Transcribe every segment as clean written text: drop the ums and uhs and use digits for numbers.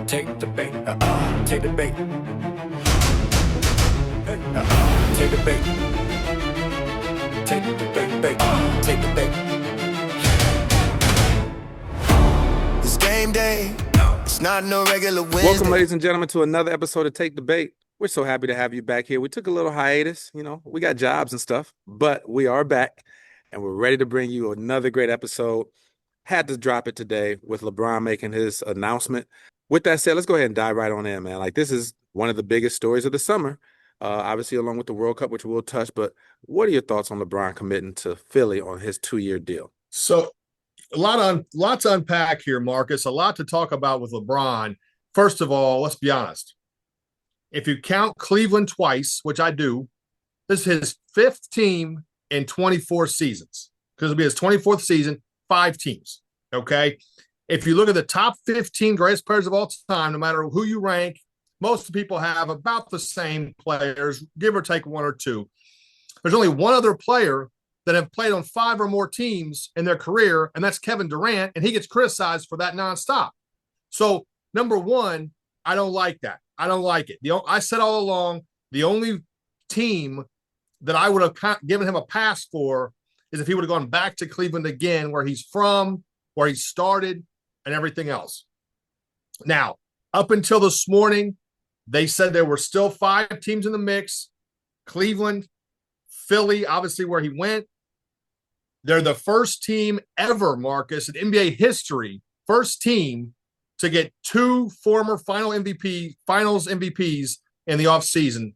Take the bait. Take the bait. Take the bait. Take the bait. Take the bait. It's game day. It's not no regular Wednesday. Welcome, ladies and gentlemen, to another episode of Take the Bait. We're so happy to have you back here. We took a little hiatus. We got jobs and stuff, but we are back, and we're ready to bring you another great episode. Had to drop it today with LeBron making his announcement. With that said, let's go ahead and dive right on in, man. This is one of the biggest stories of the summer, obviously along with the World Cup, which we'll touch. But what are your thoughts on LeBron committing to Philly on his 2-year deal? So a lot to unpack here, Marcus. A lot to talk about with LeBron. First of all, let's be honest. If you count Cleveland twice, which I do, this is his 5th team in 24 seasons. Because it'll be his 24th season, 5 teams. Okay? If you look at the top 15 greatest players of all time, no matter who you rank, most people have about the same players, give or take 1 or 2. There's only one other player that have played on 5 or more teams in their career, and that's Kevin Durant, and he gets criticized for that nonstop. So, number one, I don't like that. I don't like it. I said all along, the only team that I would have given him a pass for is if he would have gone back to Cleveland again, where he's from, where he started, and everything else. Now, up until this morning, they said there were still 5 teams in the mix. Cleveland, Philly, obviously where he went. They're the first team ever, Marcus, in NBA history, first team to get 2 former finals MVPs in the offseason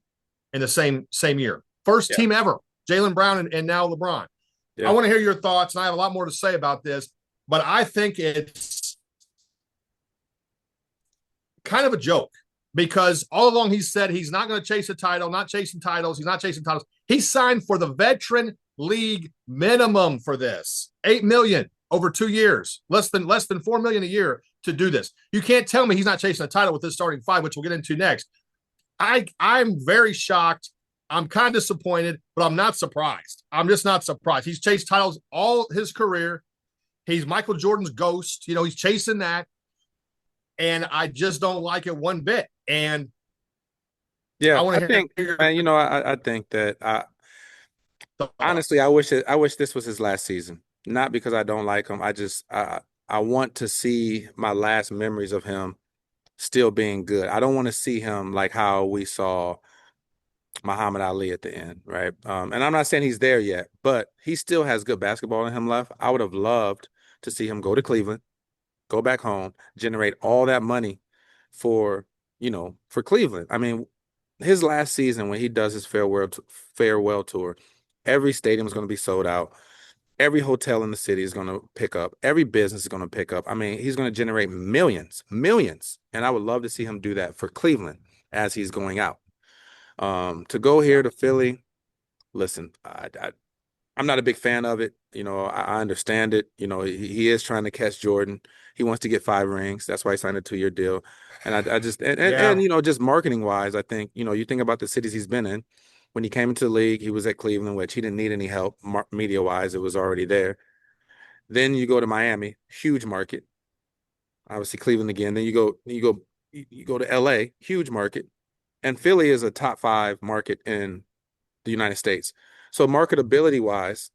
in the same year. First team ever, Jaylen Brown and now LeBron. Yeah. I want to hear your thoughts, and I have a lot more to say about this, but I think it's kind of a joke because all along he said he's not going to chase a title, not chasing titles. He's not chasing titles. He signed for the veteran league minimum for this, $8 million over 2 years, less than $4 million a year to do this. You can't tell me he's not chasing a title with this starting 5, which we'll get into next. I'm very shocked. I'm kind of disappointed, but I'm not surprised. I'm just not surprised. He's chased titles all his career. He's Michael Jordan's ghost. He's chasing that. And I just don't like it one bit. And yeah, I think that honestly, I wish this was his last season. Not because I don't like him. I want to see my last memories of him still being good. I don't want to see him like how we saw Muhammad Ali at the end, right? And I'm not saying he's there yet, but he still has good basketball in him left. I would have loved to see him go to Cleveland, go back home, generate all that money for Cleveland. I mean, his last season when he does his farewell tour, every stadium is going to be sold out. Every hotel in the city is going to pick up. Every business is going to pick up. I mean, he's going to generate millions. And I would love to see him do that for Cleveland as he's going out. To go here to Philly, listen, I'm not a big fan of it. I understand it. He is trying to catch Jordan. He wants to get 5 rings. That's why he signed a 2-year deal. And just marketing wise, I think, you think about the cities he's been in. When he came into the league, he was at Cleveland, which he didn't need any help media wise. It was already there. Then you go to Miami, huge market. Obviously Cleveland again. Then you go to LA, huge market. And Philly is a top 5 market in the United States. So marketability wise,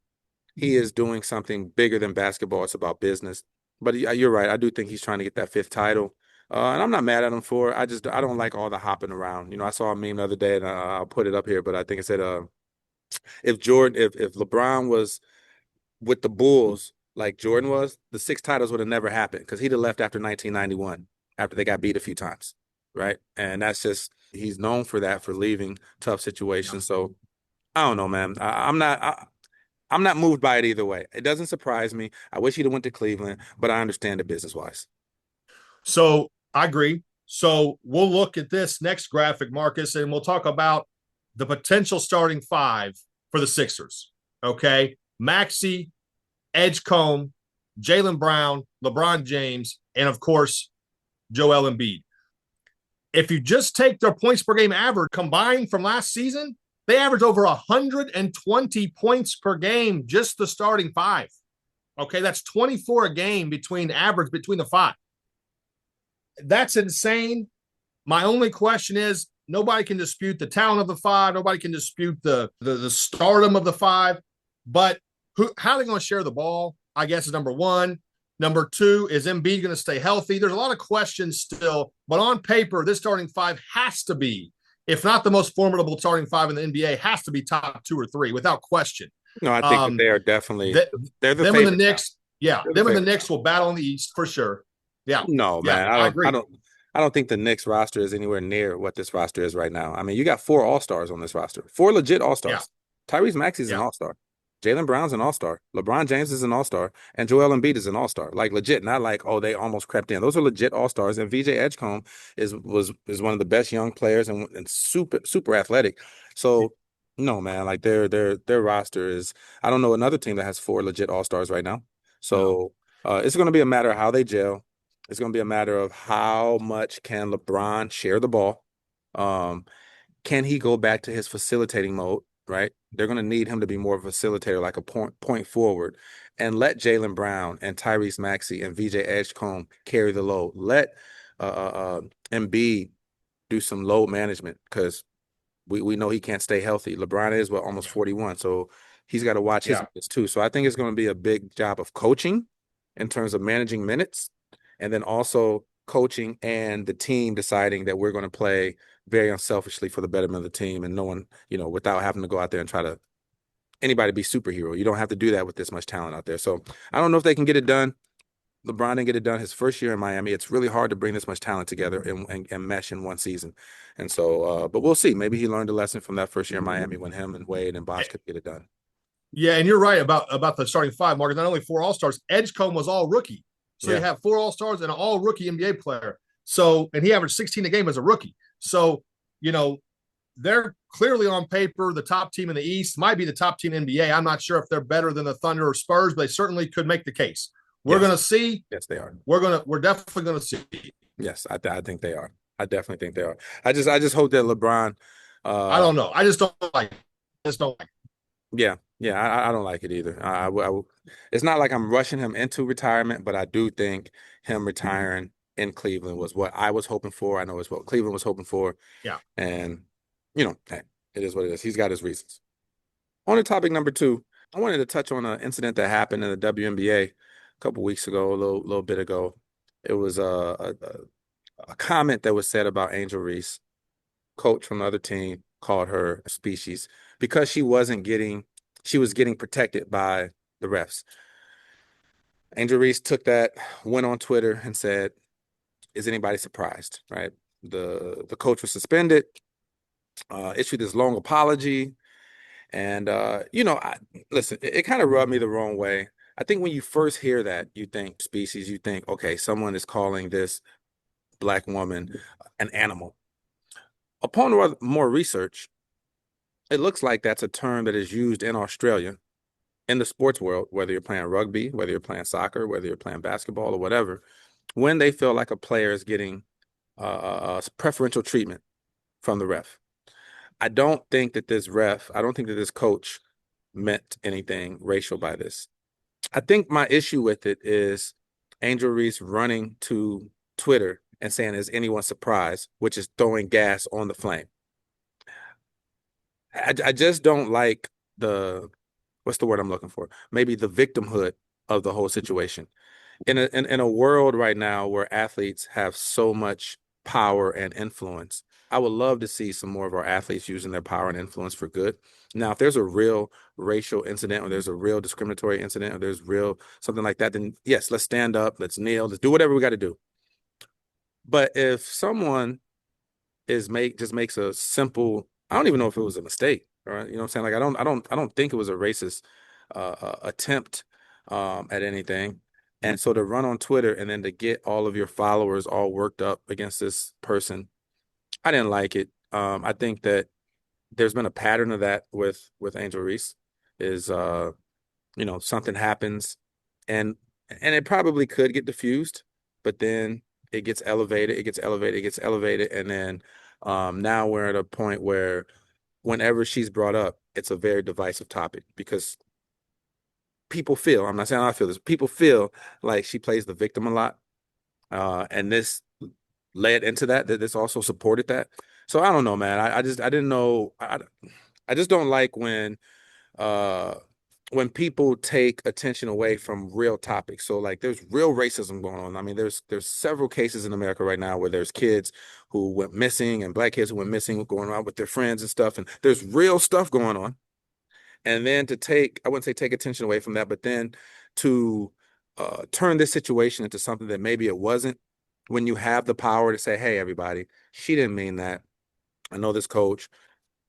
he is doing something bigger than basketball. It's about business. But you're right. I do think he's trying to get that 5th title. And I'm not mad at him for it. I don't like all the hopping around. I saw a meme the other day, and I'll put it up here, but I think it said if LeBron was with the Bulls like Jordan was, the 6 titles would have never happened because he'd have left after 1991, after they got beat a few times, right? And that's just, he's known for that, for leaving tough situations. So I don't know, man. I'm not moved by it either way. It doesn't surprise me. I wish he'd have went to Cleveland, but I understand it business-wise. So I agree. So we'll look at this next graphic, Marcus, and we'll talk about the potential starting 5 for the Sixers. Okay? Maxey, Edgecombe, Jaylen Brown, LeBron James, and, of course, Joel Embiid. If you just take their points per game average combined from last season, they averaged over 120 points per game, just the starting 5. Okay, that's 24 a game between the 5. That's insane. My only question is nobody can dispute the talent of the five. Nobody can dispute the stardom of the five. But how are they going to share the ball? I guess is number one. Number two, is Embiid going to stay healthy? There's a lot of questions still, but on paper, this starting five has to be, if not the most formidable starting five in the NBA, has to be top 2 or 3 without question. No, I think that they are definitely they're the them and the Knicks. Now. Yeah, them and the Knicks will battle in the East for sure. Yeah, no, man, I agree. I don't think the Knicks roster is anywhere near what this roster is right now. I mean, you got 4 All-Stars on this roster, 4 legit All-Stars. Yeah. Tyrese Maxey is an All-Star. Jaylen Brown's an All-Star. LeBron James is an All-Star. And Joel Embiid is an All-Star. Like legit, not like, oh, they almost crept in. Those are legit All-Stars. And VJ Edgecombe is one of the best young players and super athletic. So no, man, like their roster is, I don't know another team that has 4 legit All-Stars right now. So it's going to be a matter of how they gel. It's going to be a matter of how much can LeBron share the ball. Can he go back to his facilitating mode, right? They're going to need him to be more of a facilitator, like a point forward, and let Jaylen Brown and Tyrese Maxey and VJ Edgecombe carry the load. Let Embiid do some load management because we know he can't stay healthy. LeBron is almost 41, so he's got to watch his minutes too. So I think it's going to be a big job of coaching in terms of managing minutes. And then also coaching and the team deciding that we're going to play very unselfishly for the betterment of the team and no one, without having to go out there and try to anybody be superhero. You don't have to do that with this much talent out there. So I don't know if they can get it done. LeBron didn't get it done his first year in Miami. It's really hard to bring this much talent together and mesh in one season. And so, but we'll see. Maybe he learned a lesson from that first year in Miami when him and Wade and Bosh could get it done. Yeah, and you're right about the starting five, Marcus. Not only 4 All-Stars, Edgecombe was all rookie. So you have 4 All-Stars and an all-rookie NBA player. So, and he averaged 16 a game as a rookie. So, they're clearly on paper the top team in the East, might be the top team in NBA. I'm not sure if they're better than the Thunder or Spurs, but they certainly could make the case. We're going to see. Yes, they are. We're definitely going to see. Yes, I think they are. I definitely think they are. I just hope that LeBron. I don't know. I just don't like it. Yeah. I don't like it either. It's not like I'm rushing him into retirement, but I do think him retiring in Cleveland was what I was hoping for. I know it's what Cleveland was hoping for. Yeah. And, hey, it is what it is. He's got his reasons. On to topic number 2, I wanted to touch on an incident that happened in the WNBA a couple weeks ago, a little bit ago. It was a comment that was said about Angel Reese. Coach from the other team called her a species because she was getting protected by the refs. Angel Reese took that, went on Twitter and said, is anybody surprised, right? The coach was suspended, issued this long apology. And, listen, it kind of rubbed me the wrong way. I think when you first hear that, you think species, you think, okay, someone is calling this Black woman an animal. Upon more research, it looks like that's a term that is used in Australia in the sports world, whether you're playing rugby, whether you're playing soccer, whether you're playing basketball or whatever, when they feel like a player is getting preferential treatment from the ref. I don't think that this coach meant anything racial by this. I think my issue with it is Angel Reese running to Twitter and saying, is anyone surprised, which is throwing gas on the flame. I just don't like what's the word I'm looking for? Maybe the victimhood of the whole situation. In a world right now where athletes have so much power and influence, I would love to see some more of our athletes using their power and influence for good. Now, if there's a real racial incident or there's a real discriminatory incident or there's real something like that, then yes, let's stand up, let's kneel, let's do whatever we got to do. But if someone just makes a simple, I don't even know if it was a mistake, right? You know what I'm saying? Like I don't think it was a racist attempt at anything. And so to run on Twitter and then to get all of your followers all worked up against this person, I didn't like it. I think that there's been a pattern of that with Angel Reese is something happens and it probably could get diffused, but then it gets elevated, and then now we're at a point where whenever she's brought up, it's a very divisive topic because people feel, I'm not saying I feel this, people feel like she plays the victim a lot. And this led into that this also supported that. So I don't know, man. I didn't know. I just don't like when people take attention away from real topics. So like there's real racism going on. I mean, there's several cases in America right now where there's kids who went missing and black kids who went missing going around with their friends and stuff. And there's real stuff going on. And then I wouldn't say take attention away from that, but then to turn this situation into something that maybe it wasn't, when you have the power to say, hey, everybody, she didn't mean that. I know this coach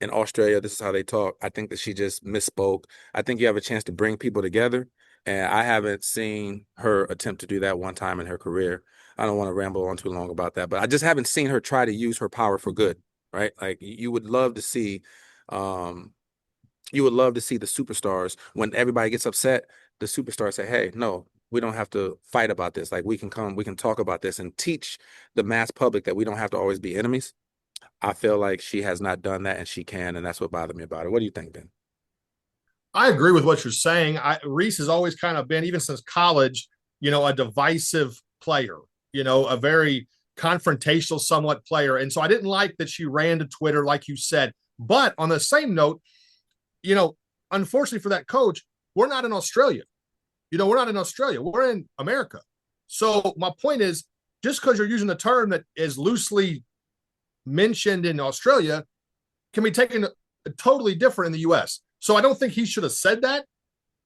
in Australia, this is how they talk. I think that she just misspoke. I think you have a chance to bring people together. And I haven't seen her attempt to do that one time in her career. I don't want to ramble on too long about that, but I just haven't seen her try to use her power for good, right? Like you would love to see, the superstars when everybody gets upset, the superstars say, hey, no, we don't have to fight about this. Like we can talk about this and teach the mass public that we don't have to always be enemies. I feel like she has not done that, and she can, and that's what bothered me about it. What do you think, Ben? I agree with what you're saying. Reese has always kind of been, even since college, a divisive player, a very confrontational, somewhat player. And so I didn't like that she ran to Twitter, like you said. But on the same note, unfortunately for that coach, we're not in Australia. We're not in Australia. We're in America. So my point is, just because you're using a term that is loosely mentioned in Australia can be taken totally different in the U.S. So I don't think he should have said that.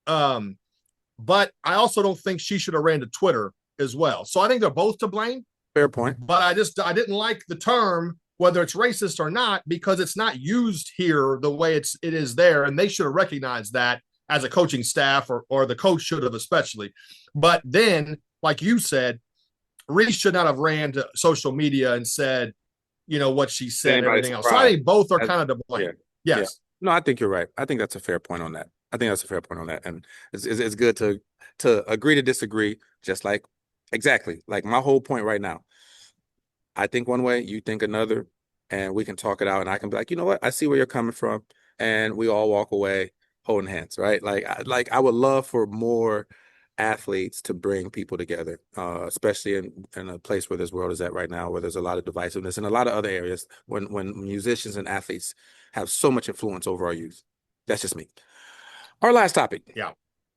But I also don't think she should have ran to Twitter as well. So I think they're both to blame. Fair point. But I didn't like the term, whether it's racist or not, because it's not used here the way it is there. And they should have recognized that as a coaching staff, or the coach should have especially. But then, like you said, Reese should not have ran to social media and said, what she said and everything else. So I think both are kind of to blame. Yeah. Yes. Yeah. No, I think you're right. I think that's a fair point on that. And it's good to agree to disagree, just like exactly like my whole point right now. I think one way, you think another, and we can talk it out, and I can be like, you know what? I see where you're coming from, and we all walk away holding hands, right? Like I would love for more athletes to bring people together, especially in a place where this world is at right now, where there's a lot of divisiveness and a lot of other areas when musicians and athletes have so much influence over our youth. That's just me. Our last topic. Yeah.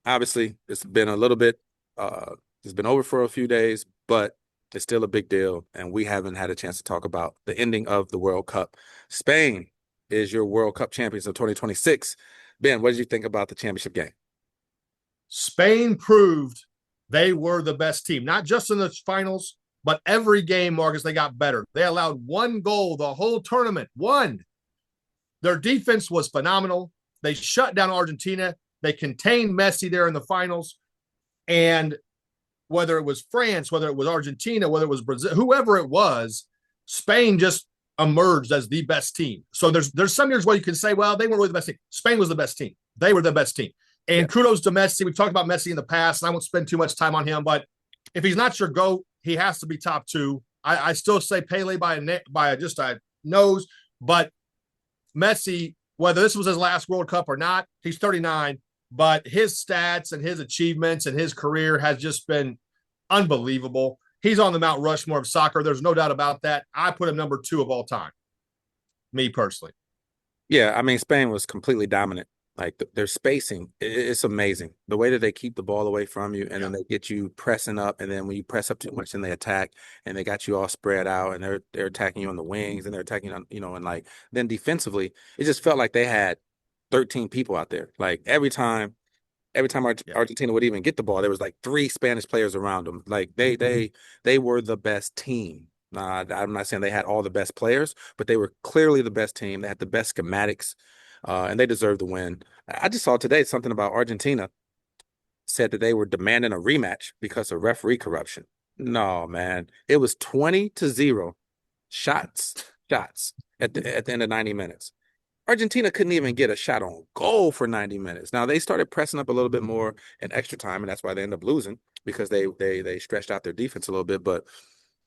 Obviously, it's been a little bit, it's been over for a few days, but it's still a big deal. And we haven't had a chance to talk about the ending of the World Cup. Spain is your World Cup champions of 2026. Ben, what did you think about the championship game? Spain proved they were the best team, not just in the finals, but every game, Marcus, they got better. They allowed one goal the whole tournament. One. Their defense was phenomenal. They shut down Argentina. They contained Messi there in the finals. And whether it was France, whether it was Argentina, whether it was Brazil, whoever it was, Spain just emerged as the best team. So there's some years where you can say, well, they weren't really the best team. Spain was the best team. They were the best team. And kudos to Messi. We've talked about Messi in the past, and I won't spend too much time on him. But if he's not your GOAT, he has to be top two. I still say Pele by just a nose. But Messi, whether this was his last World Cup or not, he's 39. But his stats and his achievements and his career has just been unbelievable. He's on the Mount Rushmore of soccer. There's no doubt about that. I put him number 2 of all time, me personally. Yeah, I mean, Spain was completely dominant. Like their spacing, it's amazing. The way that they keep the ball away from you, and then they get you pressing up, and then when you press up too much, then they attack, and they got you all spread out, and they're attacking you on the wings, and they're attacking on, and like then defensively, it just felt like they had 13 people out there. Like every time Argentina would even get the ball, there was like 3 Spanish players around them. Like they were the best team. I'm not saying they had all the best players, but they were clearly the best team. They had the best schematics. And they deserve the win. I just saw today something about Argentina said that they were demanding a rematch because of referee corruption. No, man. It was 20-0 shots at the end of 90 minutes. Argentina couldn't even get a shot on goal for 90 minutes. Now, they started pressing up a little bit more in extra time, and that's why they ended up losing, because they stretched out their defense a little bit. But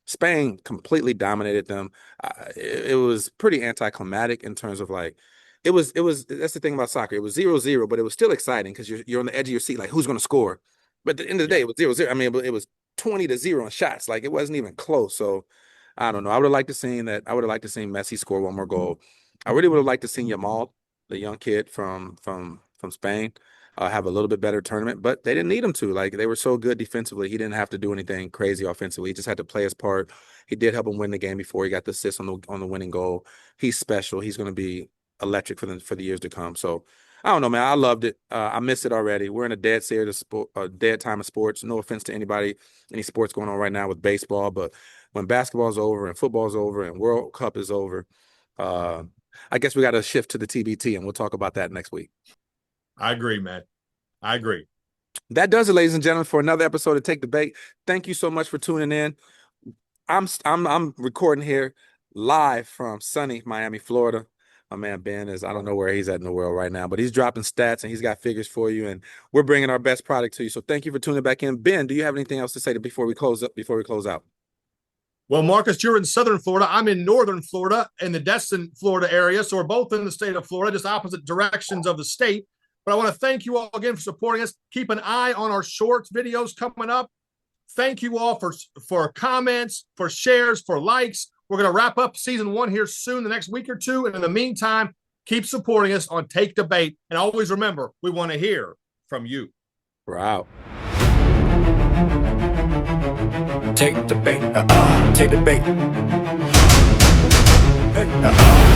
Spain completely dominated them. It was pretty anticlimactic in terms of like, It was that's the thing about soccer. It was 0-0, but it was still exciting because you're on the edge of your seat, like who's going to score. But at the end of the day, it was 0-0. I mean, it was 20-0 on shots. Like it wasn't even close. So I don't know. I would have liked to seen that. I would have liked to seen Messi score one more goal. I really would have liked to seen Yamal, the young kid from Spain, have a little bit better tournament, but they didn't need him to. Like, they were so good defensively. He didn't have to do anything crazy offensively. He just had to play his part. He did help him win the game before he got the assist on the winning goal. He's special. He's going to be electric for the years to come. So I don't know, man. I loved it. I miss it already. We're in a dead series of dead time of sports. No offense to any sports going on right now with baseball, but when basketball's over and football's over and World Cup is over, I guess we got to shift to the TBT, and we'll talk about that next week. I agree, man. I agree. That does it, ladies and gentlemen, for another episode of Take the Bait. Thank you so much for tuning in. I'm recording here live from sunny Miami, Florida. My man Ben I don't know where he's at in the world right now, but he's dropping stats and he's got figures for you, and we're bringing our best product to you. So thank you for tuning back in. Ben, do you have anything else to say before we close out? Well, Marcus, you're in Southern Florida. I'm in Northern Florida, in the Destin, Florida area. So we're both in the state of Florida, just opposite directions of the state. But I want to thank you all again for supporting us. Keep an eye on our shorts videos coming up. Thank you all for comments, for shares, for likes. We're going to wrap up season 1 here soon, the next week or two. And in the meantime, keep supporting us on Take the Bait. And always remember, we want to hear from you. We're out. Take the bait, take the bait.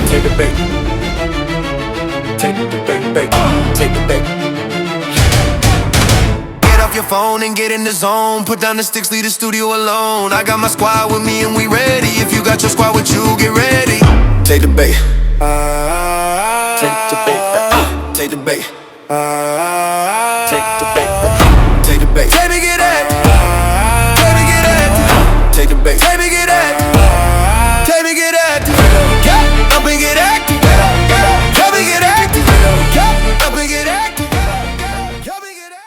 Take the bait. Take the bait, take the bait. Get off your phone and get in the zone. Put down the sticks, leave the studio alone. I got my squad with me and we ready. If you got your squad with you, get ready. Take the bait. Take the bait, Take the bait.